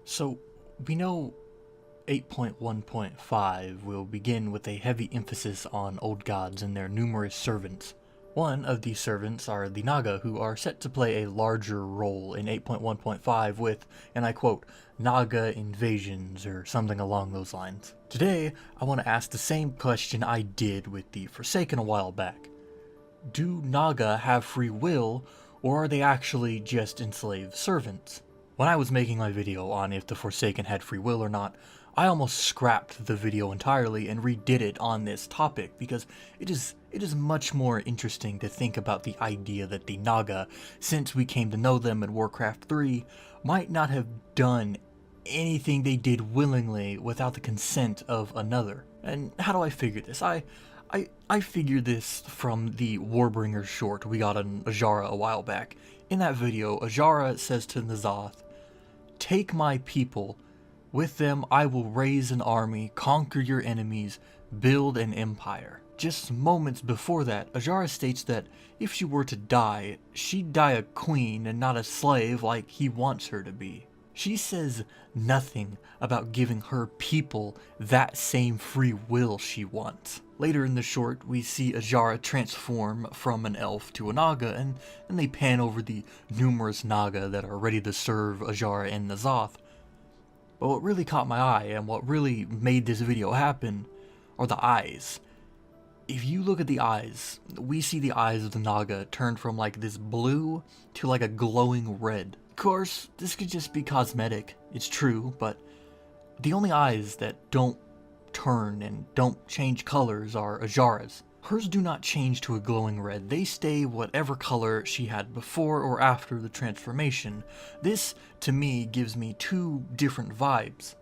So, we know 8.1.5 will begin with a heavy emphasis on old gods and their numerous servants. One of these servants are the Naga, who are set to play a larger role in 8.1.5 with, and I quote, Naga invasions or something along those lines. Today, I want to ask the same question I did with the Forsaken a while back. Do Naga have free will, or are they actually just enslaved servants? When I was making my video on if the Forsaken had free will or not, I almost scrapped the video entirely and redid it on this topic because it is much more interesting to think about the idea that the Naga, since we came to know them in Warcraft 3, might not have done anything they did willingly without the consent of another. And how do I figure this? I figured this from the Warbringer short we got on Azshara a while back. In that video, Azshara says to N'zoth, "Take my people. With them I will raise an army, conquer your enemies, build an empire." Just moments before that, Azshara states that if she were to die, she'd die a queen and not a slave like he wants her to be. She says nothing about giving her people that same free will she wants. Later in the short, we see Azshara transform from an elf to a Naga, and then they pan over the numerous Naga that are ready to serve Azshara and N'zoth. But what really caught my eye, and what really made this video happen, are the eyes. If you look at the eyes, we see the eyes of the Naga turn from like this blue to like a glowing red. Of course, this could just be cosmetic, it's true, but the only eyes that don't turn and don't change colors are Azshara's. Hers do not change to a glowing red, they stay whatever color she had before or after the transformation. This, to me, gives me two different vibes.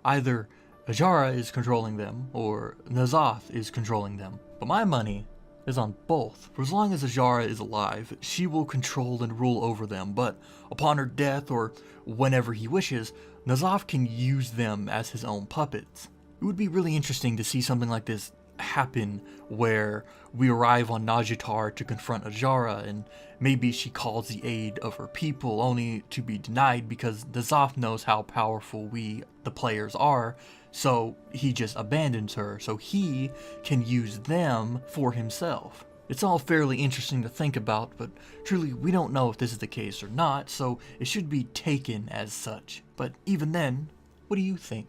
Either Azshara is controlling them, or N'zoth is controlling them. But my money is on both. For as long as Azshara is alive, she will control and rule over them, but upon her death, or whenever he wishes, N'zoth can use them as his own puppets. It would be really interesting to see something like this happen, where we arrive on Naj'Tar to confront Azshara, and maybe she calls the aid of her people, only to be denied because N'zoth knows how powerful we, the players, are, so he just abandons her, so he can use them for himself. It's all fairly interesting to think about, but truly we don't know if this is the case or not, so it should be taken as such. But even then, what do you think?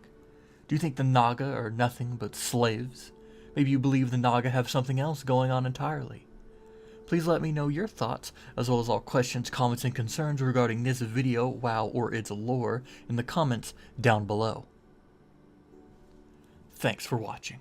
Do you think the Naga are nothing but slaves? Maybe you believe the Naga have something else going on entirely. Please let me know your thoughts, as well as all questions, comments, and concerns regarding this video, WoW, or its lore in the comments down below. Thanks for watching.